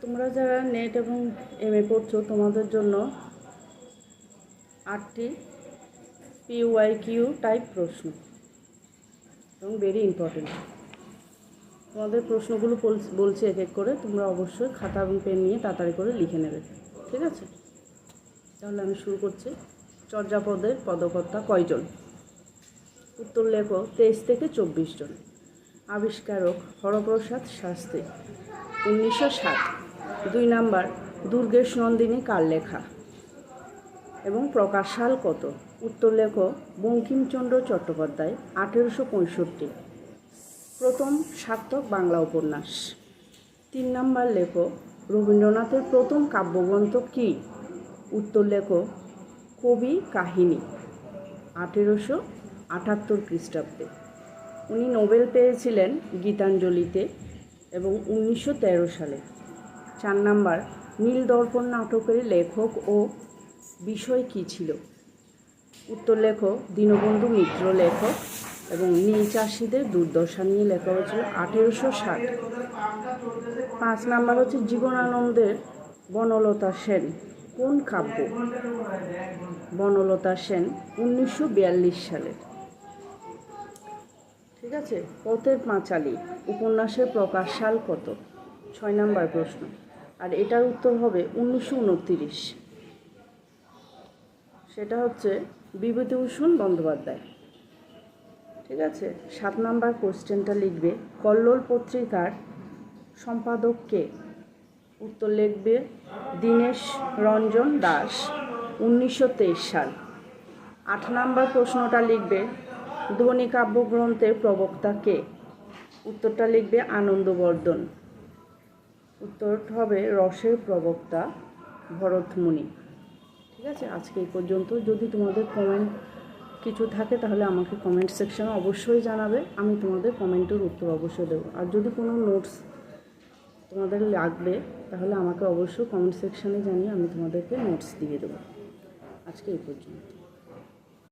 তোমরা যারা নেট এবং এমএ পড়ছো তোমাদের জন্য 8টি PYQ টাইপ প্রশ্ন এবং ভেরি ইম্পর্টেন্ট। তোমাদের প্রশ্নগুলো বলছি এক এক করে, তোমরা অবশ্যই খাতা এবং পেন নিয়ে তাড়াতাড়ি করে লিখে নেবে, ঠিক আছে? তাহলে আমি শুরু করছি। চর্যাপদের পদকর্তা কয়জন? উত্তর লেখো 23 থেকে 24 জন। আবিষ্কারক হরপ্রসাদ শাস্ত্রী, 1960। 2 নাম্বার, দুর্গেশ নন্দিনী কার লেখা এবং প্রকাশ সাল কত? উত্তর লেখো বঙ্কিমচন্দ্র চট্টোপাধ্যায়, 1865। প্রথম সার্থক বাংলা উপন্যাস। 3 নাম্বার লেখো রবীন্দ্রনাথের প্রথম কাব্যগ্রন্থ কী? উত্তর লেখো কবি কাহিনী, 1878 খ্রিস্টাব্দে। উনি নোবেল পেয়েছিলেন গীতাঞ্জলিতে এবং 1913 সালে। 4 নাম্বার, নীলদর্পণ নাটকের লেখক ও বিষয় কী ছিল? উত্তর লেখো দীনবন্ধু মিত্র লেখক এবং নীল চাষিদের দুর্দশা নিয়ে লেখা হয়েছিল 1860। 5 নাম্বার হচ্ছে জীবনানন্দের বনলতা সেন কোন কাব্য? বনলতা সেন 1942 সালের, ঠিক আছে? পথের পাঁচালী উপন্যাসের প্রকাশ সাল কত? 6 নাম্বার প্রশ্ন, আর এটার উত্তর হবে 1929। সেটা হচ্ছে বিভূতিভূষণ বন্দ্যোপাধ্যায়, ঠিক আছে? 7 নাম্বার কোশ্চেনটা লিখবে কল্লোল পত্রিকার সম্পাদক কে? উত্তর লিখবে দীনেশ রঞ্জন দাস, 1923 সাল। 8 নাম্বার প্রশ্নটা লিখবে ধ্বনি কাব্যগ্রন্থের প্রবক্তা কে? উত্তরটা লিখবে আনন্দবর্ধন। উত্তর হবে রসের প্রবক্তা ভরতমুনি, ঠিক আছে? আজকে এই পর্যন্ত। যদি তোমাদের কমেন্ট কিছু থাকে তাহলে আমাকে কমেন্ট সেকশনে অবশ্যই জানাবে, আমি তোমাদের কমেন্টের উত্তর অবশ্যই দেবো। আর যদি কোনো নোটস তোমাদের লাগবে তাহলে আমাকে অবশ্যই কমেন্ট সেকশনে জানিয়ে আমি তোমাদেরকে নোটস দিয়ে দেবো। আজকে এই পর্যন্ত।